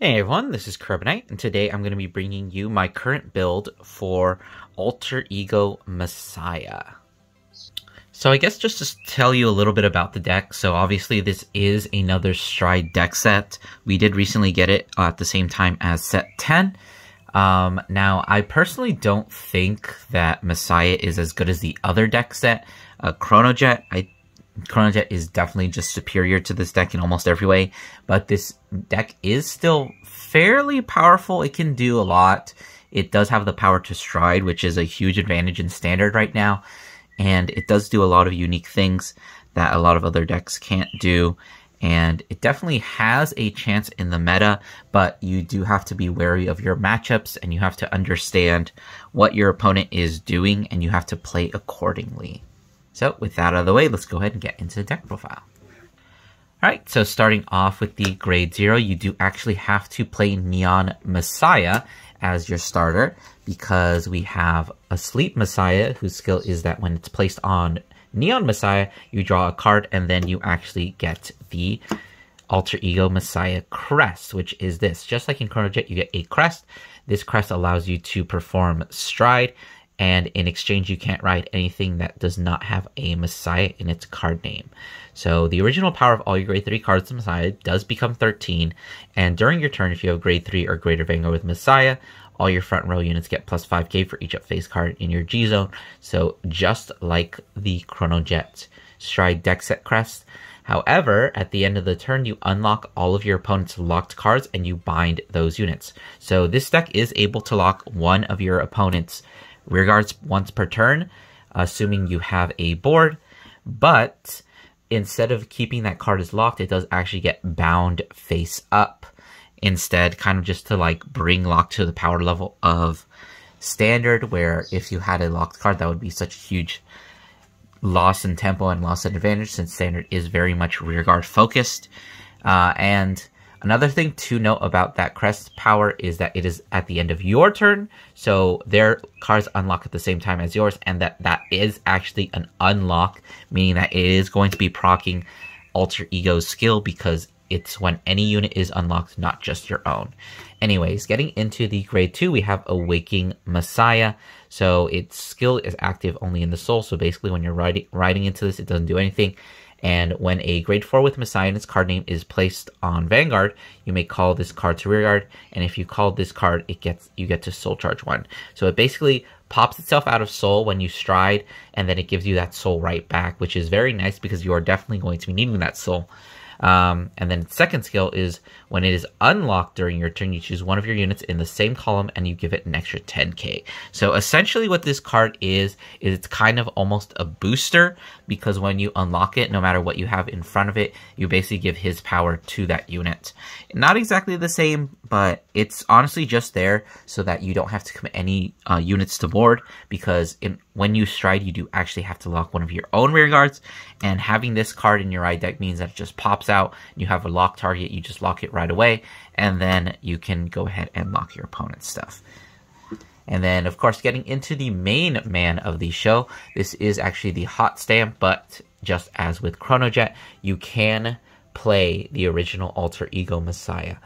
Hey everyone, this is Carbonite, and today I'm going to be bringing you my current build for Alter Ego Messiah. So I guess just to tell you a little bit about the deck, so obviously this is another Stride deck set. We did recently get it at the same time as set 10. Now, I personally don't think that Messiah is as good as the other deck set. Chronojet, Chronojet is definitely just superior to this deck in almost every way, but this deck is still fairly powerful. It can do a lot. It does have the power to Stride, which is a huge advantage in Standard right now, and it does do a lot of unique things that a lot of other decks can't do, and it definitely has a chance in the meta, but you do have to be wary of your matchups, and you have to understand what your opponent is doing, and you have to play accordingly. So with that out of the way, let's go ahead and get into the deck profile. Alright, so starting off with the grade 0, you do actually have to play Neon Messiah as your starter, because we have a Sleep Messiah, whose skill is that when it's placed on Neon Messiah, you draw a card, and then you actually get the Alter Ego Messiah crest, which is this. Just like in Chronojet, you get a crest. This crest allows you to perform Stride, and in exchange you can't ride anything that does not have a Messiah in its card name. So the original power of all your grade 3 cards with Messiah does become 13, and during your turn, if you have grade 3 or greater Vanguard with Messiah, all your front row units get plus 5k for each up-face card in your G zone. So just like the Chronojet Stride deck set crest. However, at the end of the turn, you unlock all of your opponent's locked cards and you bind those units. So this deck is able to lock one of your opponent's rearguards once per turn, assuming you have a board, but instead of keeping that card as locked, it does actually get bound face up instead, kind of just to like bring lock to the power level of Standard, where if you had a locked card, that would be such a huge loss in tempo and loss in advantage, since Standard is very much rearguard focused. And another thing to note about that crest power is that it is at the end of your turn, so their cards unlock at the same time as yours, and that is actually an unlock, meaning that it is going to be proccing Alter Ego's skill, because it's when any unit is unlocked, not just your own. Anyways, getting into the grade 2, we have Awaking Messiah. So its skill is active only in the soul, so basically when you're riding into this, it doesn't do anything. And when a grade 4 with Messiah in its card name is placed on Vanguard, you may call this card to rearguard, and if you call this card, you get to soul charge 1. So it basically pops itself out of soul when you Stride, and then it gives you that soul right back, which is very nice because you are definitely going to be needing that soul. And then its second skill is when it is unlocked during your turn, you choose one of your units in the same column and you give it an extra 10k. So essentially what this card is it's kind of almost a booster, because when you unlock it, no matter what you have in front of it, you basically give his power to that unit. Not exactly the same, but it's honestly just there so that you don't have to commit any units to board, because when you Stride, you do actually have to lock one of your own rearguards, and having this card in your ride deck means that it just pops out, you have a locked target, you just lock it right away, and then you can go ahead and lock your opponent's stuff. And then, of course, getting into the main man of the show, this is actually the hot stamp, but just as with Chronojet, you can play the original Alter Ego Messiah.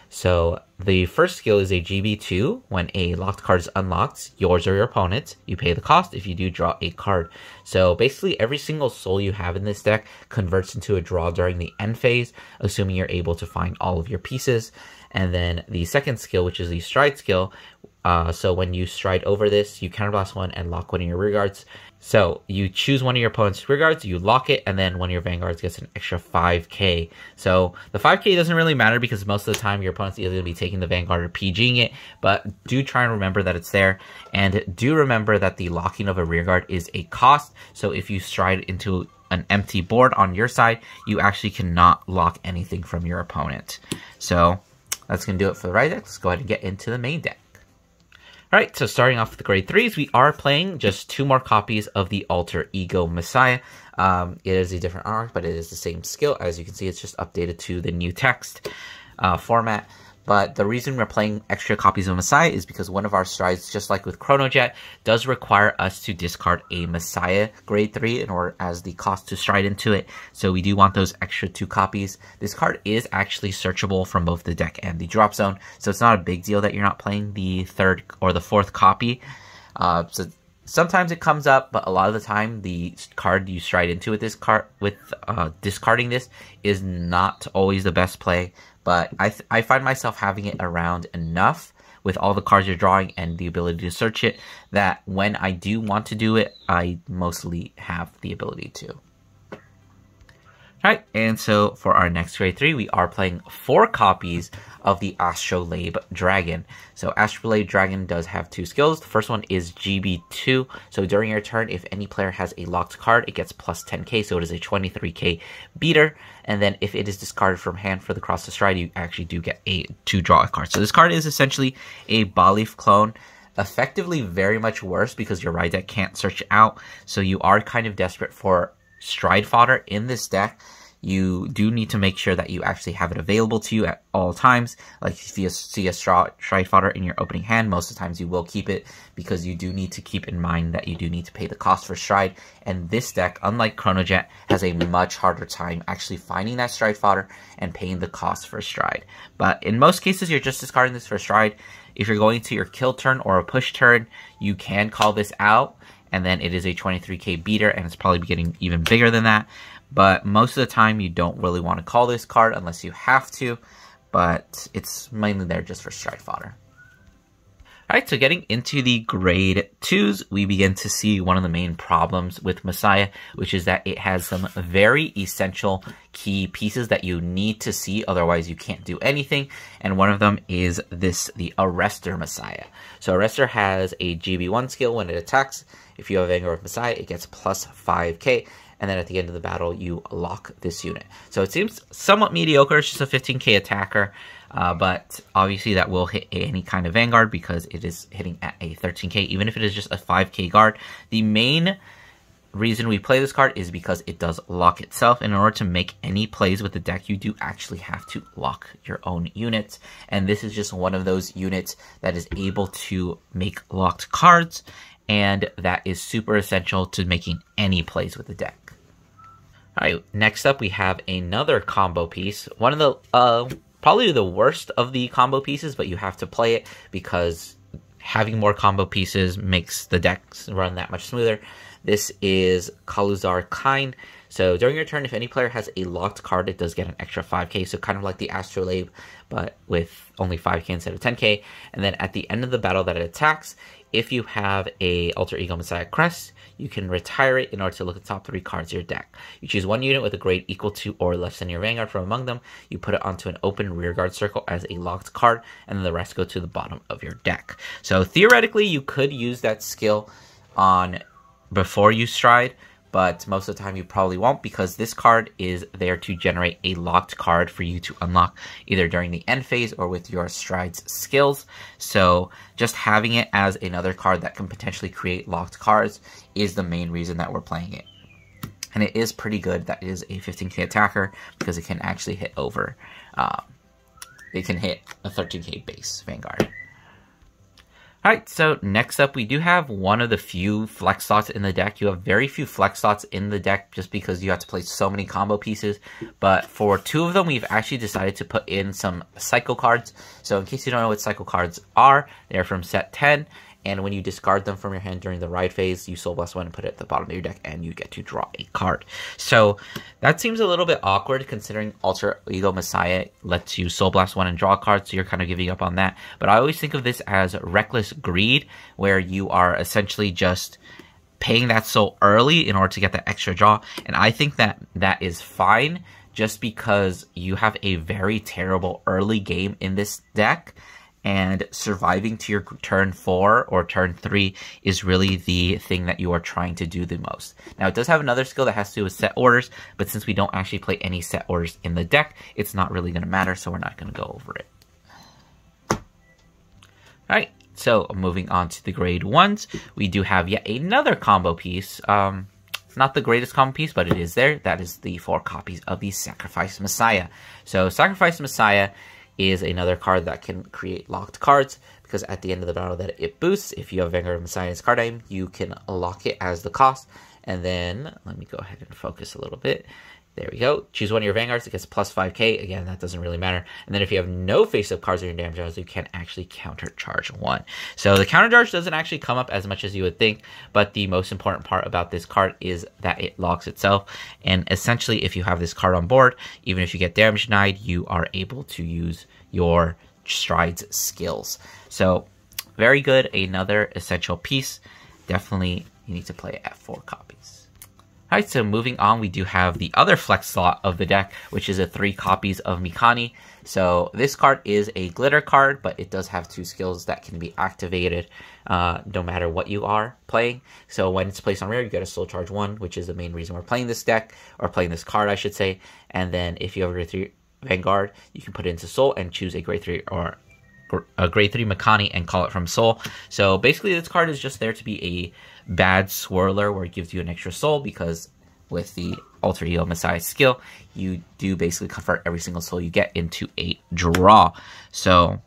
So the first skill is a GB2. When a locked card is unlocked, yours or your opponent's, you pay the cost. If you do, draw a card. So basically every single soul you have in this deck converts into a draw during the end phase, assuming you're able to find all of your pieces. And then the second skill, which is the Stride skill, so when you Stride over this, you counterblast one and lock one of your rearguards. So you choose one of your opponent's rearguards, you lock it, and then one of your vanguards gets an extra 5k. So the 5k doesn't really matter, because most of the time your opponent's either going to be taking the vanguard or PGing it, but do try and remember that it's there. And do remember that the locking of a rearguard is a cost, so if you Stride into an empty board on your side, you actually cannot lock anything from your opponent. So that's going to do it for the right deck. Let's go ahead and get into the main deck. Alright, so starting off with the grade 3s, we are playing just 2 more copies of the Alter Ego Messiah. It is a different arc, but it is the same skill. As you can see, it's just updated to the new text format. But the reason we're playing extra copies of Messiah is because one of our strides, just like with Chronojet, does require us to discard a Messiah grade 3 in order as the cost to stride into it. So we do want those extra 2 copies. This card is actually searchable from both the deck and the drop zone, so it's not a big deal that you're not playing the 3rd or the 4th copy. So sometimes it comes up, but a lot of the time the card you stride into with this card, discarding this, is not always the best play. But I find myself having it around enough with all the cards you're drawing and the ability to search it that when I do want to do it, I mostly have the ability to. Alright, and so for our next grade 3, we are playing 4 copies of the Astrolabe Dragon. So Astrolabe Dragon does have 2 skills. The first one is GB2. So during your turn, if any player has a locked card, it gets plus 10k, so it is a 23k beater. And then if it is discarded from hand for the Cross to Stride, you actually do get to draw a card. So this card is essentially a Baleaf clone. Effectively very much worse because your Ride deck can't search it out. So you are kind of desperate for stride fodder in this deck. You do need to make sure that you actually have it available to you at all times. Like if you see a stride fodder in your opening hand, most of the times you will keep it because you do need to keep in mind that you do need to pay the cost for stride. And this deck, unlike Chronojet, has a much harder time actually finding that stride fodder and paying the cost for stride. But in most cases, you're just discarding this for stride. If you're going to your kill turn or a push turn, you can call this out, and then it is a 23k beater, and it's probably getting even bigger than that. But most of the time, you don't really want to call this card unless you have to, but it's mainly there just for stride fodder. Alright, so getting into the grade 2s, we begin to see one of the main problems with Messiah, which is that it has some very essential key pieces that you need to see, otherwise you can't do anything. And one of them is the Arrestor Messiah. So Arrestor has a GB1 skill when it attacks. If you have Vanguard Messiah, it gets plus 5k. And then at the end of the battle, you lock this unit. So it seems somewhat mediocre. It's just a 15k attacker. But obviously that will hit any kind of Vanguard because it is hitting at a 13k, even if it is just a 5k guard. The main reason we play this card is because it does lock itself. And in order to make any plays with the deck, you do actually have to lock your own units. And this is just one of those units that is able to make locked cards. And that is super essential to making any plays with the deck. Alright, next up we have another combo piece. One of the, probably the worst of the combo pieces, but you have to play it because having more combo pieces makes the decks run that much smoother. This is Kaluzar Kine. So during your turn, if any player has a locked card, it does get an extra 5k, so kind of like the Astrolabe, but with only 5k instead of 10k. And then at the end of the battle that it attacks, if you have a Alter Ego Messiah crest, you can retire it in order to look at the top 3 cards of your deck. You choose one unit with a grade equal to or less than your Vanguard from among them. You put it onto an open rearguard circle as a locked card, and then the rest go to the bottom of your deck. So theoretically, you could use that skill on before you stride, but most of the time you probably won't because this card is there to generate a locked card for you to unlock either during the end phase or with your strides skills. So just having it as another card that can potentially create locked cards is the main reason that we're playing it. And it is pretty good that it is a 15k attacker because it can actually hit over, it can hit a 13k base Vanguard. Alright, so next up we do have one of the few flex slots in the deck. You have very few flex slots in the deck just because you have to play so many combo pieces. But for 2 of them, we've actually decided to put in some cycle cards. So in case you don't know what cycle cards are, they're from set 10. And when you discard them from your hand during the ride phase, you Soul Blast 1 and put it at the bottom of your deck, and you get to draw a card. So that seems a little bit awkward considering Alter Ego Messiah lets you Soul Blast 1 and draw a card, so you're kind of giving up on that. But I always think of this as Reckless Greed, where you are essentially just paying that soul early in order to get that extra draw. And I think that that is fine just because you have a very terrible early game in this deck. And surviving to your turn 4 or turn 3 is really the thing that you are trying to do the most. Now, it does have another skill that has to do with set orders, but since we don't actually play any set orders in the deck, it's not really going to matter, so we're not going to go over it. Alright, so moving on to the grade 1s, we do have yet another combo piece. Not the greatest combo piece, but it is there. That is the 4 copies of the Sacrifice Messiah. So, Sacrifice Messiah is another card that can create locked cards, because at the end of the battle that it boosts, if you have Vanguard of Messiah as card name, you can lock it as the cost. And then, let me go ahead and focus a little bit. There we go. Choose one of your Vanguards. It gets plus 5k. Again, that doesn't really matter. And then if you have no face-up cards in your damage deals, you can actually countercharge 1. So the countercharge doesn't actually come up as much as you would think, but the most important part about this card is that it locks itself. And essentially, if you have this card on board, even if you get damage denied, you are able to use your Stride's skills. So very good. Another essential piece. Definitely you need to play it at 4 copies. Alright, so moving on, we do have the other flex slot of the deck, which is a 3 copies of Mikani. So this card is a glitter card, but it does have 2 skills that can be activated no matter what you are playing. So when it's placed on rare, you get a Soul Charge 1, which is the main reason we're playing this deck, or playing this card, I should say. And then if you have a grade 3 Vanguard, you can put it into Soul and choose a grade 3 or a grade 3 Mikani and call it from Soul. So basically this card is just there to be a bad swirler where it gives you an extra soul, because with the Alter Ego Messiah skill, you do basically convert every single soul you get into a draw. So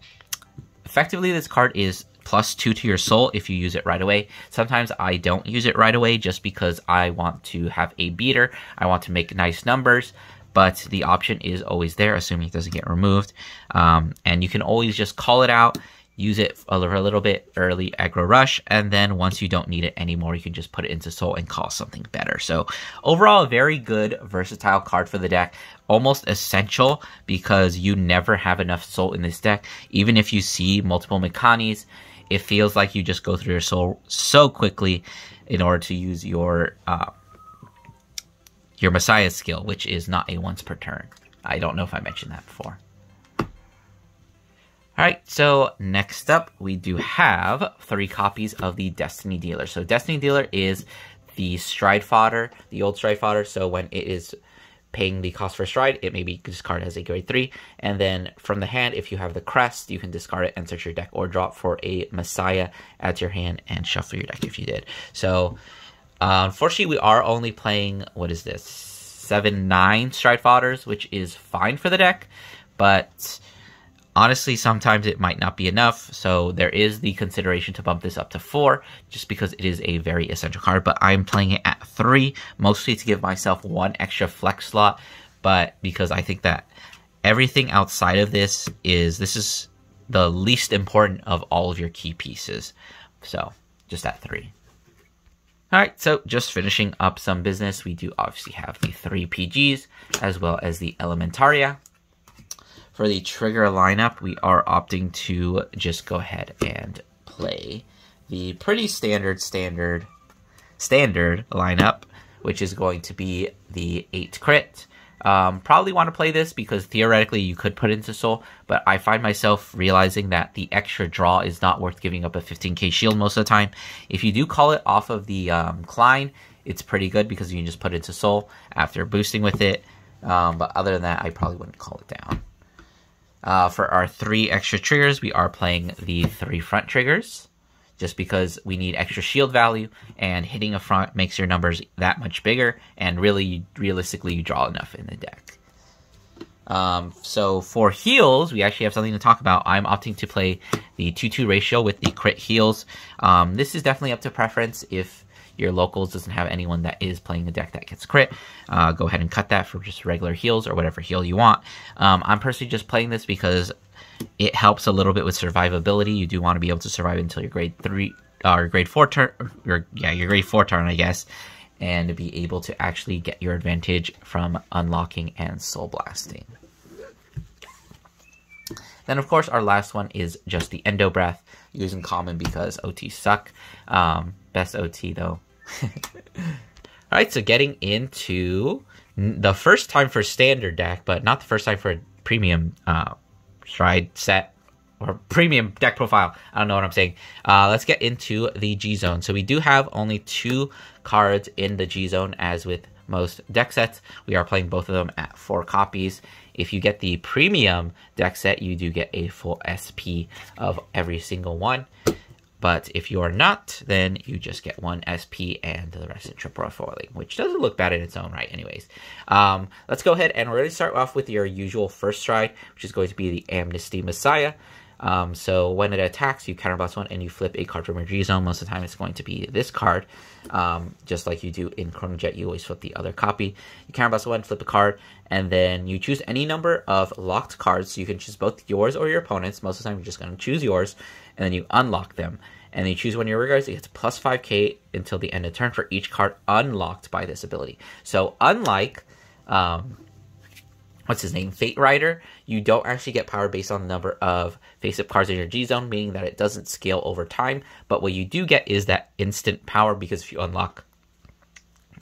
effectively this card is +2 to your soul if you use it right away. Sometimes I don't use it right away just because I want to have a beater. I want to make nice numbers. But the option is always there, assuming it doesn't get removed. And you can always just call it out, use it a little bit early aggro rush, and then once you don't need it anymore, you can just put it into Soul and call something better. So overall, a very good, versatile card for the deck. Almost essential, because you never have enough Soul in this deck. Even if you see multiple Mikanis, it feels like you just go through your Soul so quickly in order to use your Messiah skill, which is not a once per turn. I don't know if I mentioned that before. Alright, so next up, we do have 3 copies of the Destiny Dealer. So Destiny Dealer is the Stride fodder, the old Stride fodder. So when it is paying the cost for Stride, it may be discarded as a grade 3. And then from the hand, if you have the Crest, you can discard it and search your deck, or drop for a Messiah, add to your hand, and shuffle your deck if you did. So unfortunately, we are only playing, what is this, 7-9 Stride fodders, which is fine for the deck, but honestly, sometimes it might not be enough, so there is the consideration to bump this up to 4, just because it is a very essential card, but I'm playing it at 3, mostly to give myself 1 extra flex slot, but because I think that everything outside of this is the least important of all of your key pieces, so just at 3. Alright, so just finishing up some business, we do obviously have the 3 PGs, as well as the Elementaria. For the trigger lineup, we are opting to just go ahead and play the pretty standard lineup, which is going to be the 8 crit. Probably want to play this because theoretically you could put it into Soul, but I find myself realizing that the extra draw is not worth giving up a 15k shield most of the time. If you do call it off of the Klein, it's pretty good because you can just put it into Soul after boosting with it. But other than that, I probably wouldn't call it down. For our 3 extra triggers, we are playing the 3 front triggers, just because we need extra shield value, and hitting a front makes your numbers that much bigger, and really, realistically, you draw enough in the deck. So for heals, we actually have something to talk about. I'm opting to play the 2-2 ratio with the crit heals. This is definitely up to preference. If your locals doesn't have anyone that is playing a deck that gets crit, go ahead and cut that for just regular heals or whatever heal you want. I'm personally just playing this because it helps a little bit with survivability. You do want to be able to survive until your grade 3 or grade 4 turn, your grade 4 turn, I guess, and to be able to actually get your advantage from unlocking and soul blasting. Then, of course, our last one is just the Endo Breath, using common because OTs suck. Best OT, though. Alright, so getting into the first time for standard deck, but not the first time for a premium Stride set or premium deck profile. I don't know what I'm saying. Let's get into the G-Zone. So we do have only 2 cards in the G-Zone, as with most deck sets. We are playing both of them at 4 copies. If you get the premium deck set, you do get a full SP of every single one. But if you are not, then you just get 1 SP and the rest in triple foiling, which doesn't look bad in its own right anyways. Let's go ahead and we're going to start off with your usual first stride, which is going to be the Amnesty Messiah. So when it attacks, you counterblast 1 and you flip a card from your G-Zone. Most of the time it's going to be this card, just like you do in Chrono Jet. You always flip the other copy. You counterblast 1, flip a card, and then you choose any number of locked cards. So you can choose both yours or your opponent's. Most of the time you're just going to choose yours, and then you unlock them. And then you choose one of your rear guards. It gets plus 5k until the end of turn for each card unlocked by this ability. So unlike, what's his name, Fate Rider, you don't actually get power based on the number of face-up cards in your G-Zone, meaning that it doesn't scale over time. But what you do get is that instant power, because if you unlock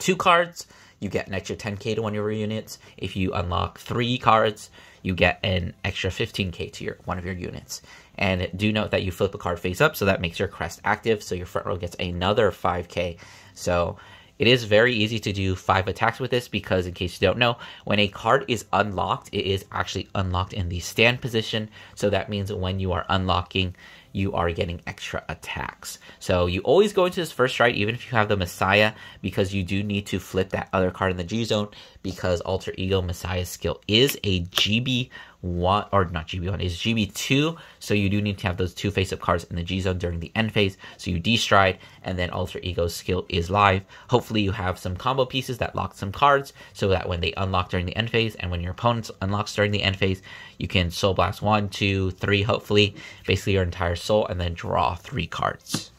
2 cards, you get an extra 10k to one of your units. If you unlock 3 cards, you get an extra 15k to one of your units. And do note that you flip a card face up, so that makes your crest active, so your front row gets another 5k. So it is very easy to do 5 attacks with this, because in case you don't know, when a card is unlocked, it is actually unlocked in the stand position. So that means when you are unlocking, you are getting extra attacks. So you always go into this first stride, even if you have the Messiah, because you do need to flip that other card in the G-Zone, because Alter Ego Messiah's skill is a GB1, or not GB1, is GB2, so you do need to have those 2 face-up cards in the G-Zone during the end phase. So you D-stride, and then Alter Ego's skill is live. Hopefully you have some combo pieces that lock some cards, so that when they unlock during the end phase, and when your opponent unlocks during the end phase, you can Soul Blast 1, 2, 3, hopefully, basically your entire soul, and then draw 3 cards.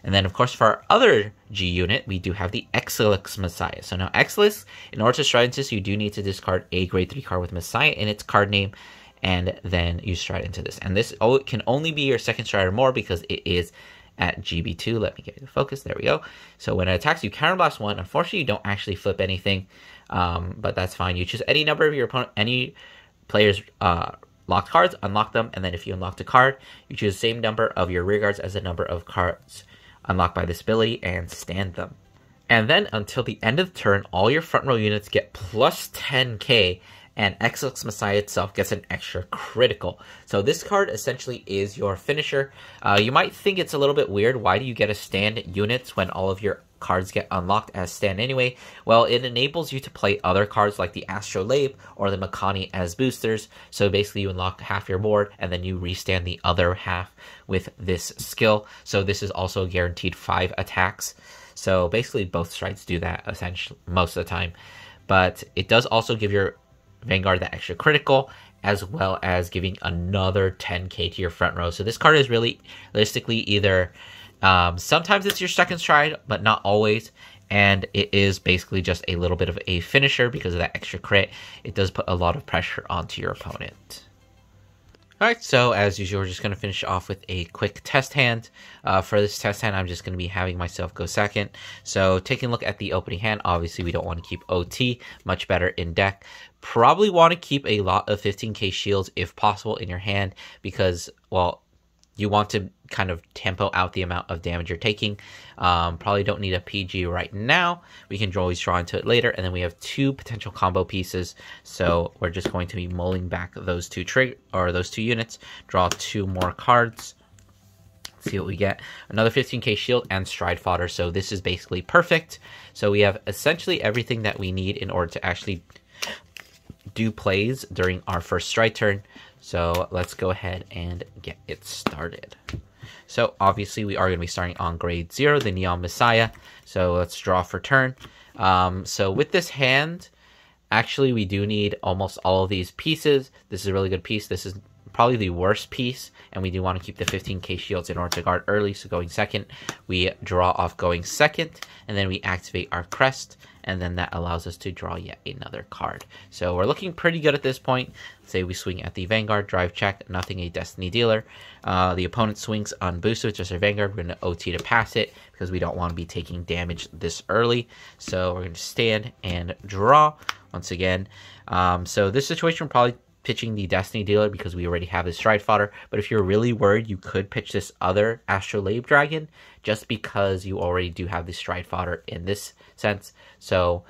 And then, of course, for our other G unit, we do have the Exilix Messiah. So now, Exilix, in order to stride into this, you do need to discard a grade 3 card with Messiah in its card name, and then you stride into this. And this can only be your second stride or more, because it is at GB2. Let me get you the focus. There we go. So when it attacks, you counterblast 1. Unfortunately, you don't actually flip anything, but that's fine. You choose any number of your opponent, any player's locked cards, unlock them, and then if you unlocked a card, you choose the same number of your rear guards as the number of cards unlocked by this ability and stand them. And then until the end of the turn, all your front row units get plus 10k, and Exilix Messiah itself gets an extra critical. So this card essentially is your finisher. You might think it's a little bit weird. Why do you get a stand units when all of your cards get unlocked as stand anyway? Well, it enables you to play other cards like the Astrolabe or the Makani as boosters. So basically you unlock half your board and then you restand the other half with this skill. So this is also guaranteed 5 attacks. So basically both strides do that essentially most of the time. But it does also give your Vanguard that extra critical, as well as giving another 10k to your front row. So this card is really realistically either sometimes it's your second stride, but not always, and it is basically just a little bit of a finisher because of that extra crit. It does put a lot of pressure onto your opponent. Alright, so as usual, we're just going to finish off with a quick test hand. For this test hand, I'm just going to be having myself go second. So taking a look at the opening hand, obviously we don't want to keep OT, much better in deck. Probably want to keep a lot of 15k shields if possible in your hand, because, well, you want to kind of tempo out the amount of damage you're taking. Probably don't need a PG right now. We can always draw into it later. And then we have 2 potential combo pieces. So we're just going to be mulling back those 2 units. Draw 2 more cards. See what we get. Another 15k shield and stride fodder. So this is basically perfect. So we have essentially everything that we need in order to actually do plays during our first stride turn. So let's go ahead and get it started. So obviously we are going to be starting on grade 0, the Neon Messiah. So let's draw for turn. So with this hand, actually we do need almost all of these pieces. This is a really good piece. This is probably the worst piece, and we do want to keep the 15k shields in order to guard early. So going second, we draw off going second, and then we activate our crest, and then that allows us to draw yet another card. So we're looking pretty good at this point. Say we swing at the Vanguard, drive check, nothing a Destiny Dealer. The opponent swings on boost with just our Vanguard. We're going to OT to pass it because we don't want to be taking damage this early. So we're going to stand and draw once again. So this situation, we're probably pitching the Destiny Dealer because we already have the stride fodder. But if you're really worried, you could pitch this other Astrolabe Dragon just because you already do have the stride fodder in this sense. So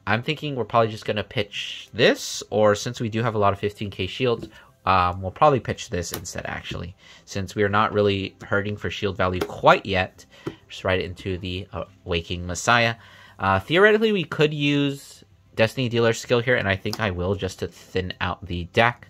I'm thinking we're probably just going to pitch this, or since we do have a lot of 15k shields, we'll probably pitch this instead, actually. Since we are not really hurting for shield value quite yet, just right into the Awakening Messiah. Theoretically, we could use Destiny Dealer skill here, and I think I will, just to thin out the deck,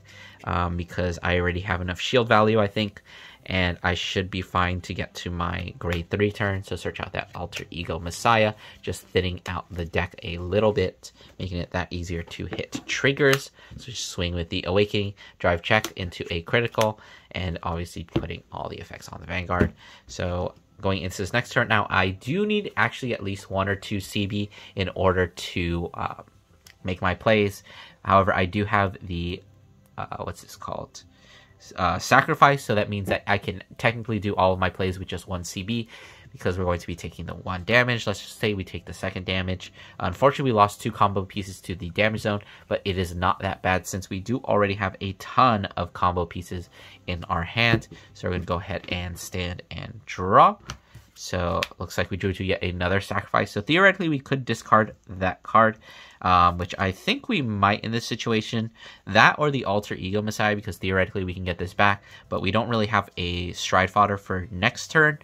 because I already have enough shield value, I think, and I should be fine to get to my grade 3 turn. So search out that Alter Ego Messiah, just thinning out the deck a little bit, making it that easier to hit triggers. So just swing with the Awakening, drive check into a critical, and obviously putting all the effects on the Vanguard. So going into this next turn, now I do need actually at least 1 or 2 CB in order to make my plays. However, I do have the, what's this called? Sacrifice, so that means that I can technically do all of my plays with just 1 CB, because we're going to be taking the 1 damage. Let's just say we take the 2nd damage. Unfortunately, we lost 2 combo pieces to the damage zone, but it is not that bad since we do already have a ton of combo pieces in our hand. So we're going to go ahead and stand and draw. So looks like we drew to yet another sacrifice. So theoretically, we could discard that card, which I think we might in this situation. That or the Alter Ego Messiah, because theoretically we can get this back. But we don't really have a stride fodder for next turn,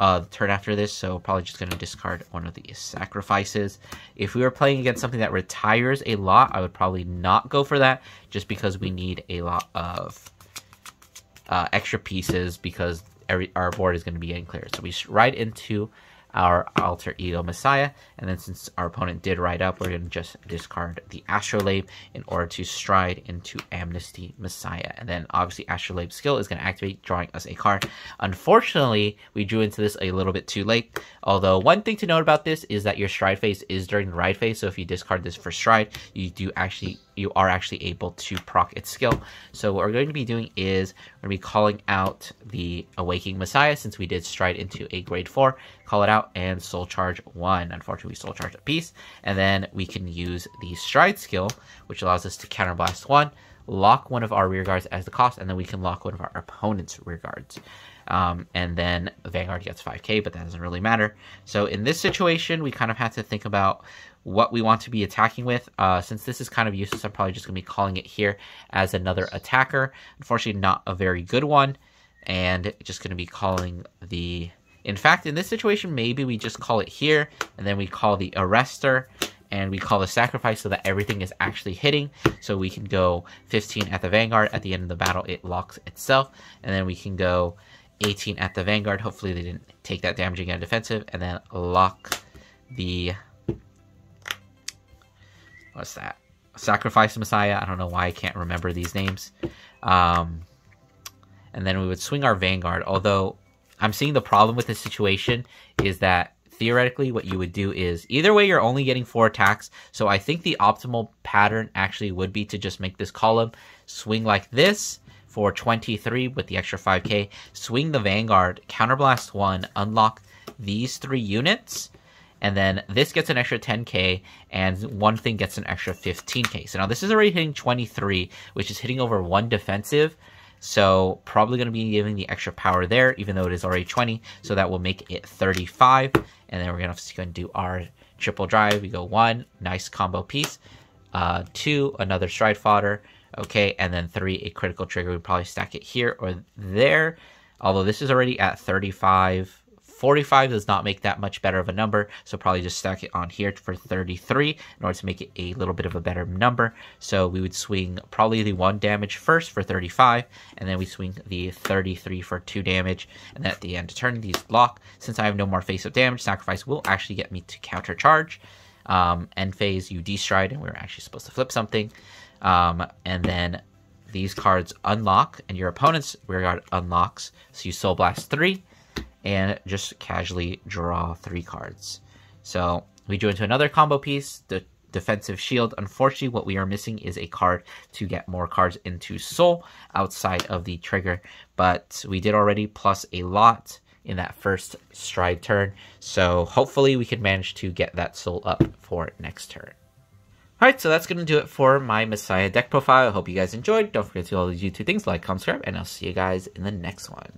the turn after this. So probably just going to discard one of the sacrifices. If we were playing against something that retires a lot, I would probably not go for that, just because we need a lot of extra pieces, because our board is going to be getting cleared. So we ride into our Alter Ego Messiah, and then since our opponent did ride up, we're going to just discard the Astrolabe in order to stride into Amnesty Messiah. And then obviously Astrolabe skill is going to activate, drawing us a card. Unfortunately, we drew into this a little bit too late, although one thing to note about this is that your stride phase is during the ride phase, so if you discard this for stride, you are actually able to proc its skill. So what we're going to be doing is we're going to be calling out the Awakening Messiah, since we did stride into a grade 4, call it out, and soul charge 1. Unfortunately, we soul charge a piece, and then we can use the stride skill, which allows us to counterblast 1, lock one of our rear guards as the cost, and then we can lock one of our opponent's rear guards. And then Vanguard gets 5k, but that doesn't really matter. So in this situation, we kind of have to think about what we want to be attacking with. Since this is kind of useless, I'm probably just going to be calling it here as another attacker. Unfortunately, not a very good one. And just going to be calling the... In fact, in this situation, maybe we just call it here, and then we call the Arrestor, and we call the Sacrifice, so that everything is actually hitting. So we can go 15 at the Vanguard. At the end of the battle, it locks itself. And then we can go 18 at the Vanguard. Hopefully they didn't take that damage again defensive. And then lock the... What's that? Sacrifice Messiah. I don't know why I can't remember these names. And then we would swing our Vanguard. Although I'm seeing the problem with this situation is that theoretically what you would do is either way you're only getting 4 attacks. So I think the optimal pattern actually would be to just make this column swing like this for 23 with the extra 5k. Swing the Vanguard, counterblast 1, unlock these 3 units. And then this gets an extra 10k, and one thing gets an extra 15k. So now this is already hitting 23, which is hitting over 1 defensive. So probably going to be giving the extra power there, even though it is already 20. So that will make it 35. And then we're going to do our triple drive. We go 1, nice combo piece. 2, another stride fodder. Okay, and then 3, a critical trigger. We'd probably stack it here or there. Although this is already at 35. 45 does not make that much better of a number, so probably just stack it on here for 33 in order to make it a little bit of a better number. So we would swing probably the 1 damage first for 35, and then we swing the 33 for 2 damage, and then at the end of turn, these lock. Since I have no more face-up damage, Sacrifice will actually get me to counter charge. End phase, you destride, and we're actually supposed to flip something. And then these cards unlock, and your opponent's rear guard unlocks, so you Soul Blast 3, and just casually draw 3 cards. So we drew into another combo piece, the Defensive Shield. Unfortunately, what we are missing is a card to get more cards into Soul outside of the trigger, but we did already plus a lot in that first stride turn, so hopefully we can manage to get that Soul up for next turn. Alright, so that's going to do it for my Messiah deck profile. I hope you guys enjoyed. Don't forget to do all these YouTube things, like, comment, subscribe, and I'll see you guys in the next one.